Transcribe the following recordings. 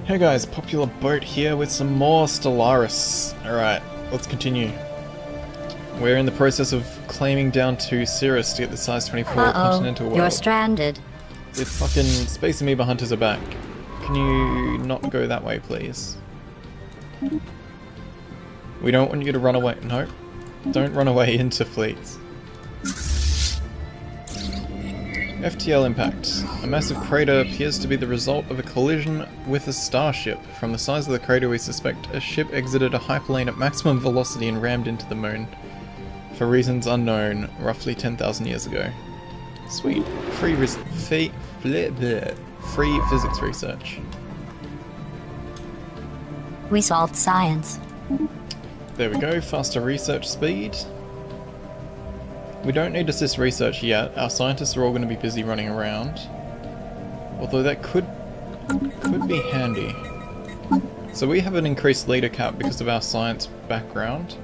Hey guys, PopularBoat here with some more Stellaris. Alright, let's continue. We're in the process of claiming down to Cirrus to get the size 24 continental world. You're stranded. The fucking space amoeba hunters are back. Can you not go that way, please? We don't want you to run away. No. Don't run away into fleets. FTL impact. A massive crater appears to be the result of a collision with a starship. From the size of the crater, we suspect a ship exited a hyperlane at maximum velocity and rammed into the moon. For reasons unknown, roughly 10,000 years ago. Sweet. Free physics research. We solved science. There we go, faster research speed. We don't need assist research yet, our scientists are all going to be busy running around. Although that could be handy. So we have an increased leader cap because of our science background.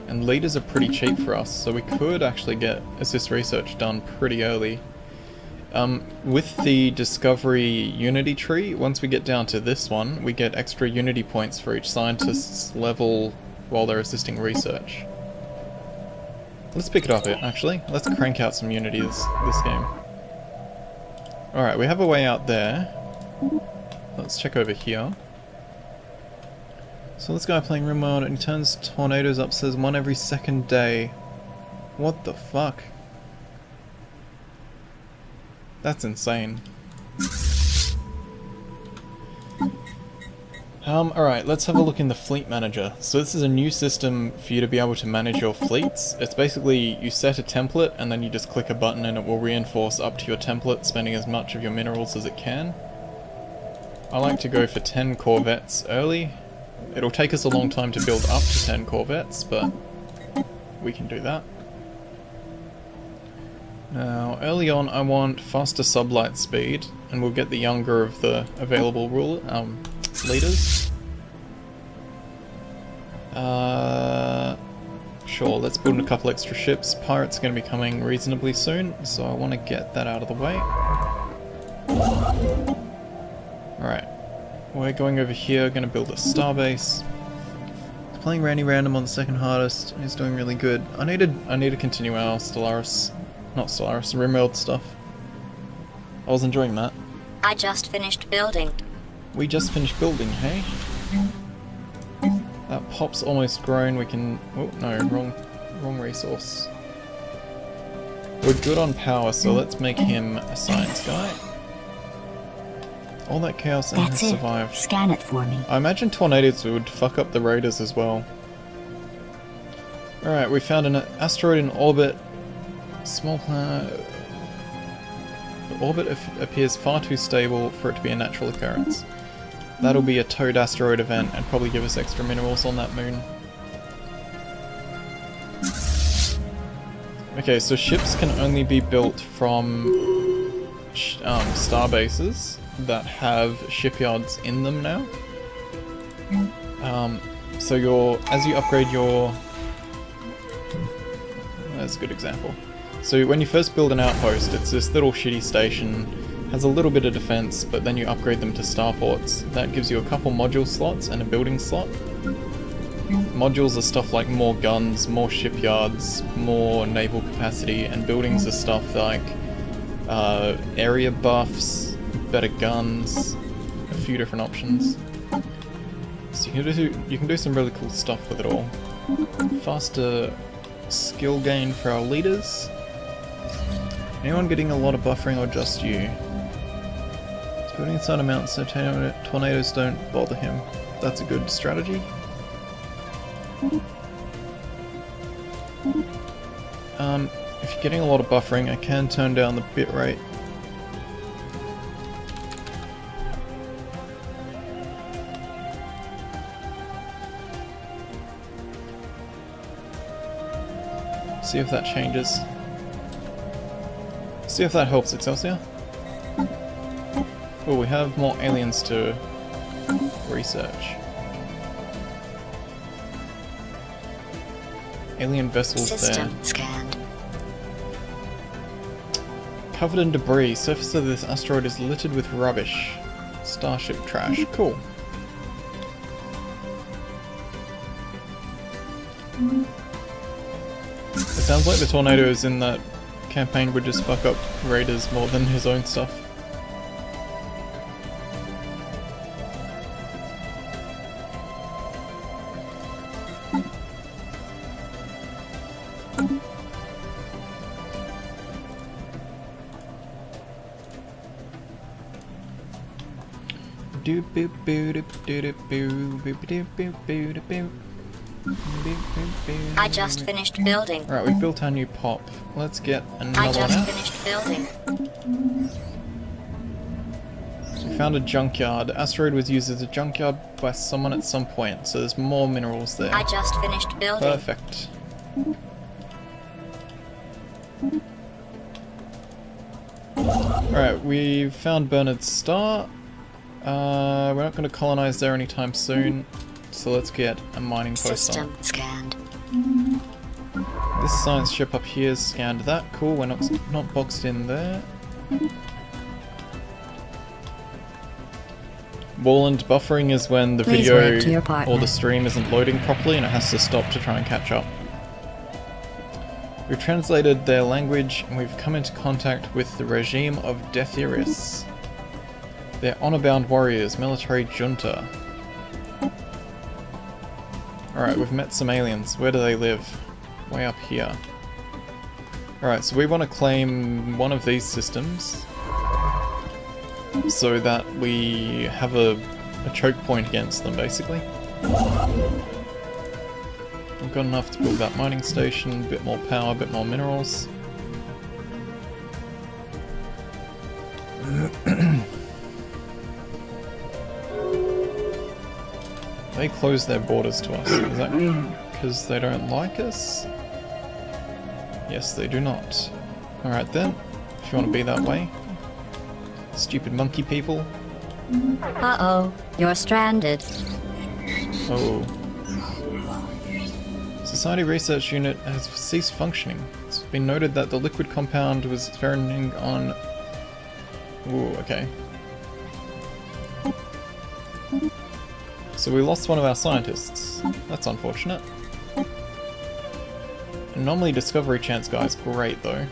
And leaders are pretty cheap for us, so we could actually get assist research done pretty early. With the Discovery Unity tree, once we get down to this one, we get extra Unity points for each scientist's level while they're assisting research. Let's pick it up actually. Let's crank out some Unity this game. Alright, we have a way out there. Let's check over here. So this guy playing RimWorld and he turns tornadoes up, says 1 every second day. What the fuck? That's insane. Alright, let's have a look in the Fleet Manager. So this is a new system for you to be able to manage your fleets. It's basically, you set a template and then you just click a button and it will reinforce up to your template, spending as much of your minerals as it can. I like to go for 10 corvettes early. It'll take us a long time to build up to 10 corvettes, but we can do that. Now, early on I want faster sublight speed, and we'll get the younger of the available leaders. Sure, let's build a couple extra ships. Pirates are going to be coming reasonably soon, so I want to get that out of the way. Alright, we're going over here, going to build a starbase. Playing Randy Random on the second hardest, he's doing really good. I need to continue our RimWorld stuff. I was enjoying that. I just finished building. We just finished building, hey? That pop's almost grown, we can... Oh, no, wrong resource. We're good on power, so let's make him a science guy. All that chaos and has survived. Scan it for me. I imagine tornadoes would fuck up the raiders as well. Alright, we found an asteroid in orbit. Small planet... The orbit appears far too stable for it to be a natural occurrence. That'll be a towed asteroid event and probably give us extra minerals on that moon. Okay, so ships can only be built from star bases that have shipyards in them now. So as you upgrade your... That's a good example. So when you first build an outpost, it's this little shitty station, has a little bit of defense, but then you upgrade them to starports. That gives you a couple module slots and a building slot. Modules are stuff like more guns, more shipyards, more naval capacity, and buildings are stuff like area buffs, better guns, a few different options. So you can do some really cool stuff with it all. Faster skill gain for our leaders. Anyone getting a lot of buffering or just you? It's building inside a mountain so tornadoes don't bother him. That's a good strategy. If you're getting a lot of buffering, I can turn down the bitrate. See if that changes. See if that helps, Excelsior. Oh, we have more aliens to research. Alien vessels System there. scanned. Covered in debris, surface of this asteroid is littered with rubbish. Starship trash. Cool. It sounds like the tornadoes in that campaign would just fuck up raiders more than his own stuff. I just finished building. Alright, we've built our new pop. Let's get I another one just out. finished building. We found a junkyard. The asteroid was used as a junkyard by someone at some point, so there's more minerals there. I just finished building. Perfect. Alright, we found Bernard's star. We're not going to colonize there anytime soon, so let's get a mining post on. System scanned. This science ship up here scanned that. Cool, we're not boxed in there. Wall-and buffering is when the Please wave to video your partner. or the stream isn't loading properly and it has to stop to try and catch up. We've translated their language and we've come into contact with the regime of Stellaris. They're honor-bound warriors, military junta. Alright, we've met some aliens. Where do they live? Way up here. Alright, so we want to claim one of these systems so that we have a choke point against them, basically. We've got enough to build that mining station, a bit more power, a bit more minerals. They close their borders to us. Is that because they don't like us? Yes, they do not. Alright then, if you want to be that way. Stupid monkey people. Uh-oh, you're stranded. Oh. Society Research Unit has ceased functioning. It's been noted that the liquid compound was experimenting on... Ooh, okay. So we lost one of our scientists. That's unfortunate. Anomaly discovery chance guy's great though.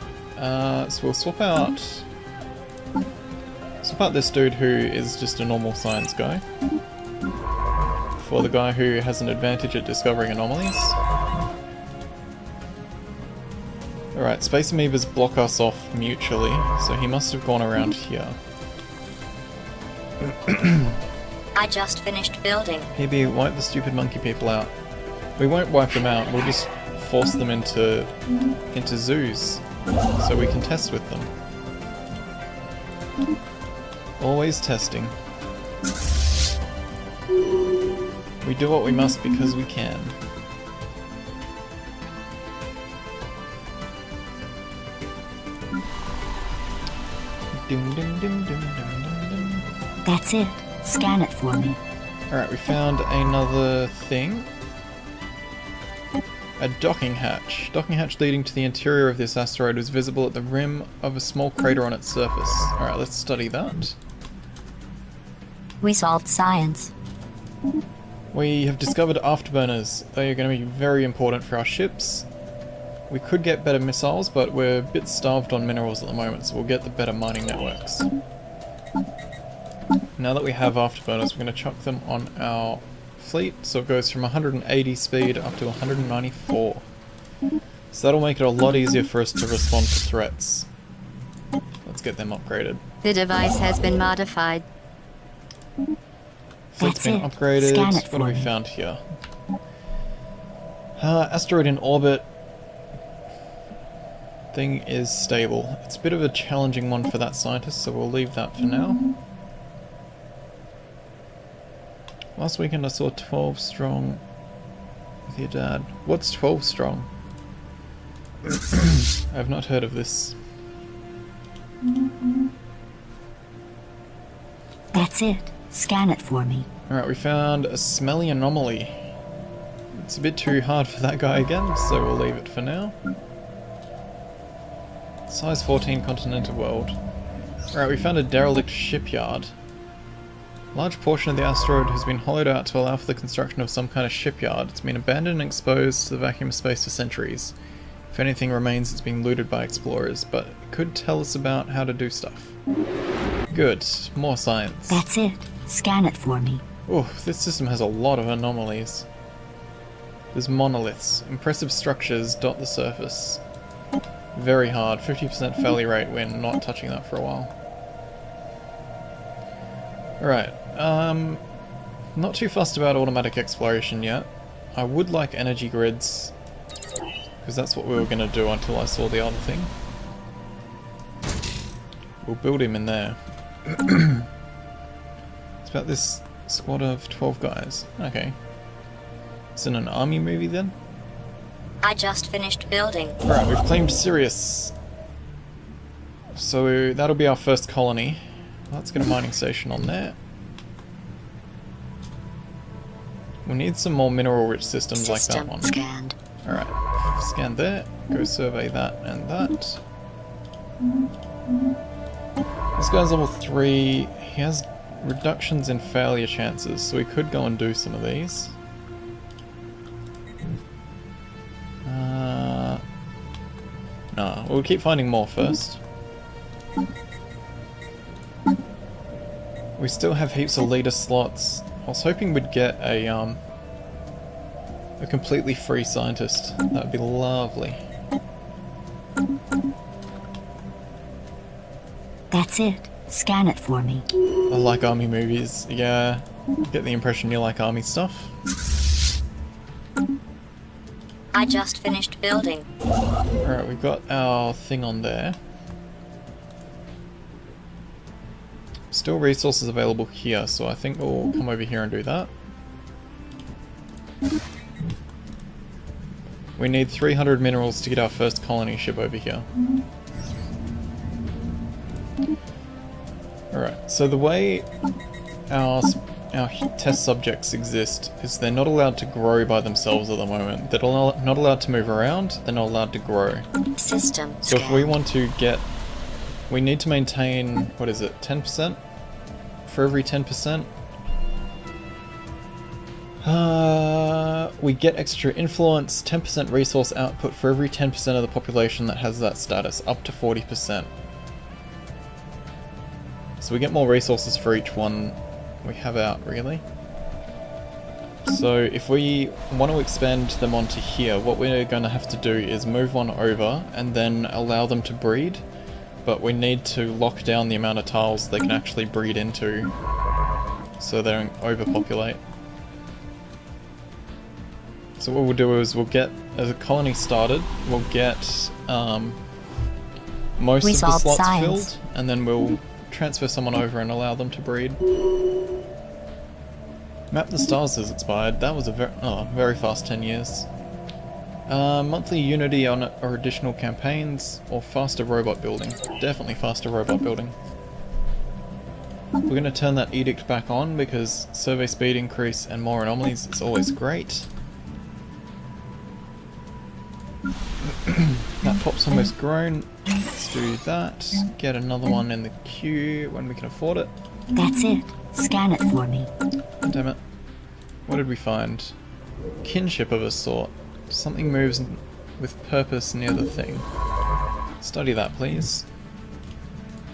So we'll swap out this dude who is just a normal science guy for the guy who has an advantage at discovering anomalies. Alright, space amoebas block us off mutually, so he must have gone around here. I just finished building. Maybe wipe the stupid monkey people out. We won't wipe them out, we'll just force them into zoos so we can test with them. Always testing. We do what we must because we can. That's it. Scan it for me. Alright, we found another thing. A docking hatch. Docking hatch leading to the interior of this asteroid was visible at the rim of a small crater on its surface. Alright, let's study that. We solved science. We have discovered afterburners. They are going to be very important for our ships. We could get better missiles, but we're a bit starved on minerals at the moment, so we'll get the better mining networks. Now that we have afterburners, we're going to chuck them on our fleet, so it goes from 180 speed up to 194. So that'll make it a lot easier for us to respond to threats. Let's get them upgraded. The device has been modified. Fleet's That's been it. upgraded. Scan it What for have we me. found here? Asteroid in orbit. Thing is stable. It's a bit of a challenging one for that scientist, so we'll leave that for now. Last weekend I saw 12 strong with your dad. What's 12 strong? I've not heard of this. That's it. Scan it for me. Alright, we found a smelly anomaly. It's a bit too hard for that guy again, so we'll leave it for now. Size 14 continental world. Alright, we found a derelict shipyard. A large portion of the asteroid has been hollowed out to allow for the construction of some kind of shipyard. It's been abandoned and exposed to the vacuum of space for centuries. If anything remains, it's being looted by explorers, but it could tell us about how to do stuff. Good. More science. That's it. Scan it for me. Oh, this system has a lot of anomalies. There's monoliths. Impressive structures dot the surface. Very hard. 50% failure rate when not touching that for a while. Alright. Not too fussed about automatic exploration yet. I would like energy grids, because that's what we were going to do until I saw the other thing. We'll build him in there. It's about this squad of 12 guys. Okay. It's in an army movie then? I just finished building. Alright, we've claimed Sirius. So that'll be our first colony. Let's get a mining station on there. We need some more mineral-rich systems like that one. Scanned. Alright, scan there, go survey that and that. This guy's level 3, he has reductions in failure chances, so we could go and do some of these. No, we'll keep finding more first. We still have heaps of leader slots. I was hoping we'd get a completely free scientist. That would be lovely. That's it. Scan it for me. I like army movies. Yeah, get the impression you like army stuff. I just finished building. Alright, we've got our thing on there. Still resources available here, so I think we'll come over here and do that. We need 300 minerals to get our first colony ship over here. Alright, so the way our test subjects exist is they're not allowed to grow by themselves at the moment. They're not allowed to move around, they're not allowed to grow. System So if we want to get... we need to maintain, what is it, 10%? For every 10%? We get extra influence, 10% resource output for every 10% of the population that has that status, up to 40%. So we get more resources for each one we have out, really. So if we want to expand them onto here, what we're going to have to do is move one over and then allow them to breed. But we need to lock down the amount of tiles they can actually breed into so they don't overpopulate. So what we'll do is we'll get, as a colony started, we'll get most of the slots filled, and then we'll transfer someone over and allow them to breed. Map the Stars has expired. That was a very fast 10 years. Monthly Unity on or additional campaigns, or faster robot building. Definitely faster robot building. We're going to turn that edict back on because survey speed increase and more anomalies is always great. That pop's almost grown. Let's do that. Get another one in the queue when we can afford it. That's it. Scan it for me. Damn it. What did we find? Kinship of a sort. Something moves with purpose near the thing. Study that, please.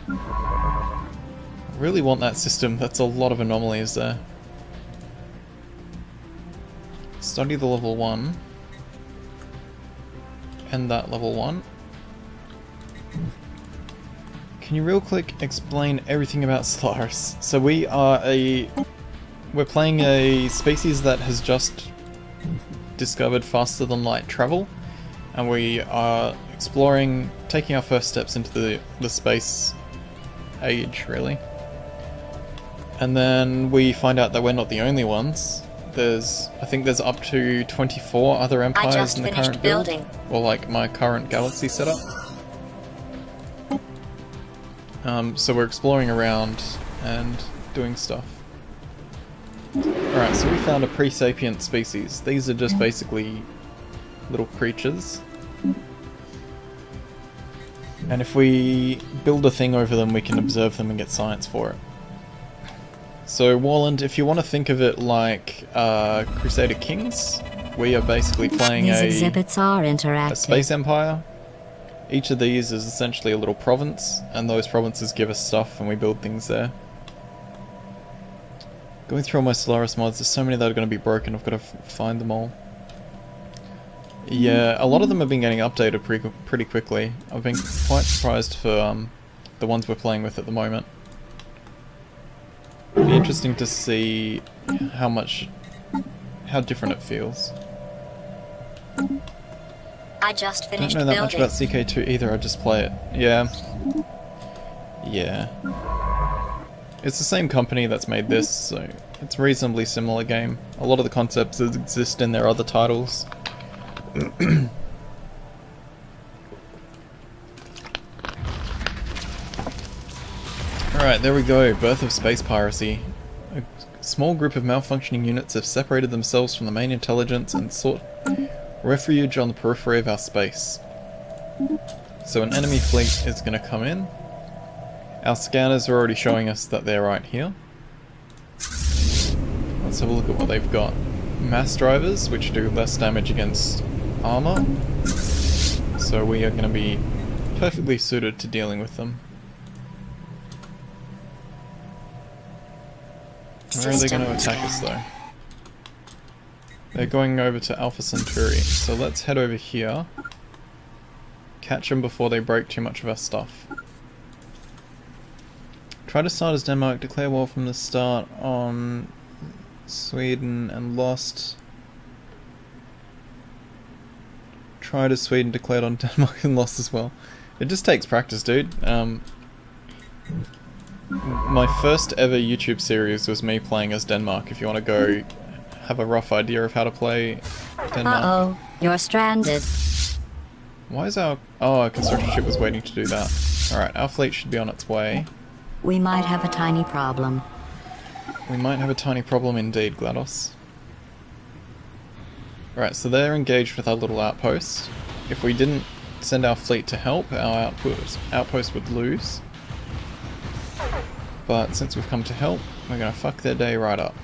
I really want that system. That's a lot of anomalies there. Study the level 1. And that level 1. Can you real quick explain everything about Stellaris? So we're playing a species that has just discovered faster than light travel, and we are exploring, taking our first steps into the space age, really. And then we find out that we're not the only ones. I think there's up to 24 other empires in the current build, or like my current galaxy setup. So we're exploring around and doing stuff. Alright, so we found a pre-sapient species. These are just basically little creatures. And if we build a thing over them, we can observe them and get science for it. So Warland, if you want to think of it like Crusader Kings, we are basically playing These exhibits are interactive. a space empire. Each of these is essentially a little province, and those provinces give us stuff and we build things there. Going through all my Stellaris mods, there's so many that are going to be broken, I've got to find them all. Yeah, a lot of them have been getting updated pretty quickly. I've been quite surprised for the ones we're playing with at the moment. It'd be interesting to see how different it feels. I just finished Don't know that building. much about CK2 either, I just play it. Yeah. Yeah. It's the same company that's made this, so it's a reasonably similar game. A lot of the concepts exist in their other titles. Alright, there we go. Birth of space piracy. A small group of malfunctioning units have separated themselves from the main intelligence and sought refuge on the periphery of our space. So an enemy fleet is going to come in. Our scanners are already showing us that they're right here. Let's have a look at what they've got. Mass drivers, which do less damage against armor. So we are going to be perfectly suited to dealing with them. Where are they going to attack us though? They're going over to Alpha Centauri, so let's head over here. Catch them before they break too much of our stuff. Try to start as Denmark, declare war from the start on Sweden and lost. Tried as Sweden, declared on Denmark and lost as well. It just takes practice, dude. My first ever YouTube series was me playing as Denmark, if you want to go have a rough idea of how to play Denmark. Uh-oh, you're stranded. Why is our... Oh, our construction ship was waiting to do that. Alright, our fleet should be on its way. We might have a tiny problem. We might have a tiny problem indeed, GLaDOS. Right, so they're engaged with our little outpost. If we didn't send our fleet to help, our outpost would lose. But since we've come to help, we're gonna fuck their day right up.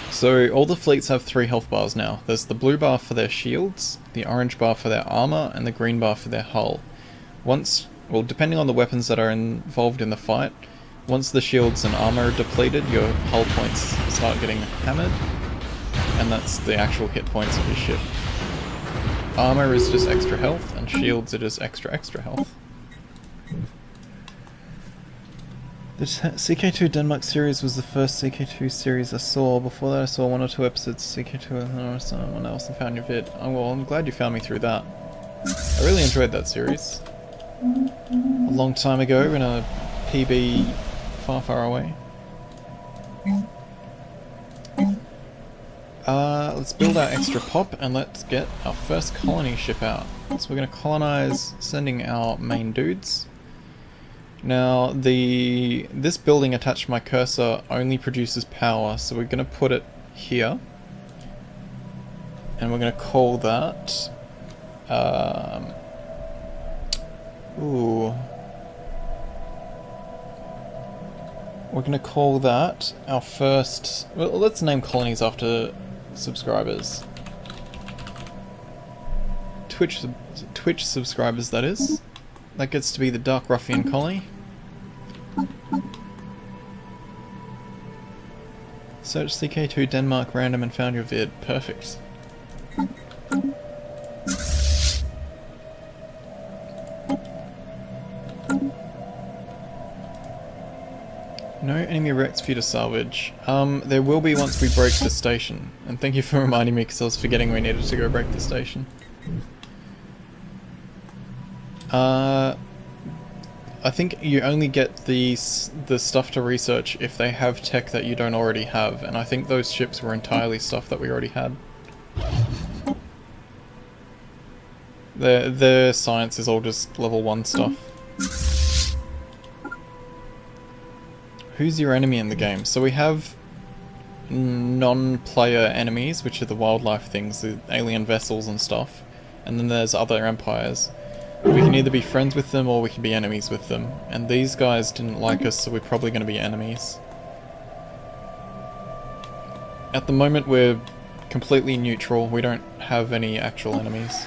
So all the fleets have 3 health bars now. There's the blue bar for their shields, the orange bar for their armor, and the green bar for their hull. Well, depending on the weapons that are involved in the fight, once the shields and armor are depleted, your hull points start getting hammered, and that's the actual hit points of your ship. Armor is just extra health, and shields are just extra health. The CK2 Denmark series was the first CK2 series I saw. Before that I saw 1 or 2 episodes of CK2 and someone else and found your vid. Oh well, I'm glad you found me through that. I really enjoyed that series. A long time ago in a PB far away. Let's build our extra pop and let's get our first colony ship out. So we're going to colonize sending our main dudes. Now, this building attached to my cursor only produces power, so we're going to put it here. And we're going to call that... We're going to call that our first... Well, let's name colonies after subscribers. Twitch subscribers, that is. That gets to be the Dark Ruffian colony. Search CK2 Denmark random and found your vid. Perfect. No enemy wrecks for you to salvage. There will be once we break the station. And thank you for reminding me because I was forgetting we needed to go break the station. I think you only get the stuff to research if they have tech that you don't already have, and I think those ships were entirely stuff that we already had. Their science is all just level 1 stuff. Who's your enemy in the game? So we have non-player enemies, which are the wildlife things, the alien vessels and stuff, and then there's other empires. We can either be friends with them or we can be enemies with them. And these guys didn't like us, so we're probably going to be enemies. At the moment we're completely neutral, we don't have any actual enemies.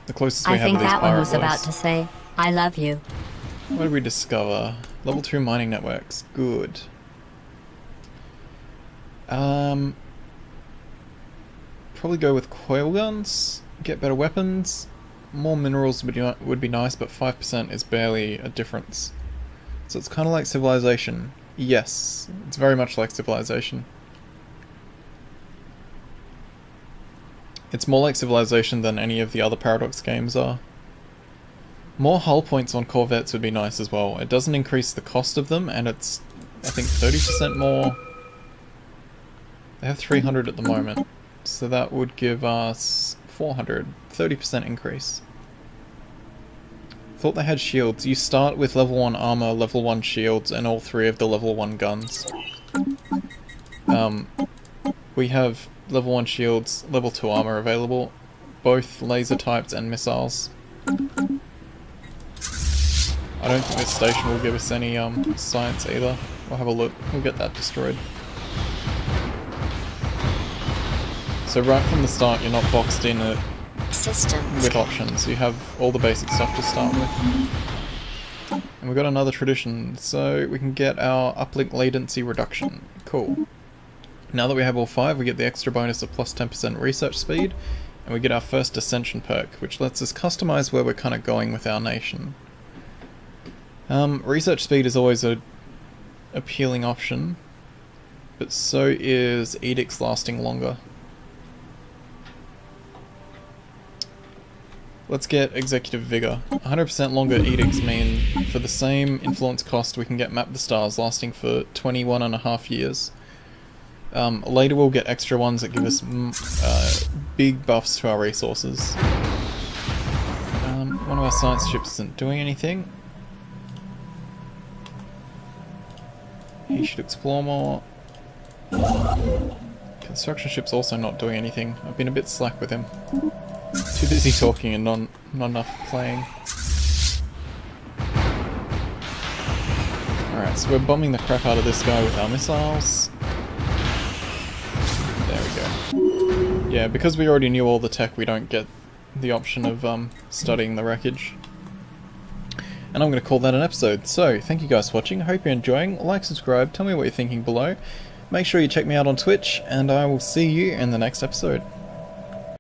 The closest we I have think are these that one pirate was about boys. to say, I love you. What did we discover? Level 2 mining networks. Good. Probably go with coil guns. Get better weapons. More minerals would be nice, but 5% is barely a difference. So it's kind of like Civilization. Yes, it's very much like Civilization. It's more like Civilization than any of the other Paradox games are. More hull points on corvettes would be nice as well. It doesn't increase the cost of them, and it's, I think, 30% more. They have 300 at the moment, so that would give us 400, 30% increase. Thought they had shields. You start with level 1 armor, level 1 shields, and all 3 of the level 1 guns. We have level 1 shields, level 2 armor available, both laser types and missiles. I don't think this station will give us any science either. We'll have a look. We'll get that destroyed. So right from the start you're not boxed in with options. You have all the basic stuff to start with. And we've got another tradition, so we can get our uplink latency reduction. Cool. Now that we have all 5, we get the extra bonus of plus 10% research speed, and we get our first ascension perk, which lets us customize where we're kind of going with our nation. Research speed is always a appealing option, but so is edicts lasting longer. Let's get executive vigor. 100% longer edicts mean for the same influence cost we can get Map the Stars lasting for 21.5 years. Later we'll get extra ones that give us big buffs to our resources. One of our science ships isn't doing anything. He should explore more. Construction ship's also not doing anything. I've been a bit slack with him. Too busy talking and not enough playing. Alright, so we're bombing the crap out of this guy with our missiles. There we go. Yeah, because we already knew all the tech, we don't get the option of studying the wreckage. And I'm going to call that an episode. So, thank you guys for watching. I hope you're enjoying. Like, subscribe, tell me what you're thinking below. Make sure you check me out on Twitch, and I will see you in the next episode.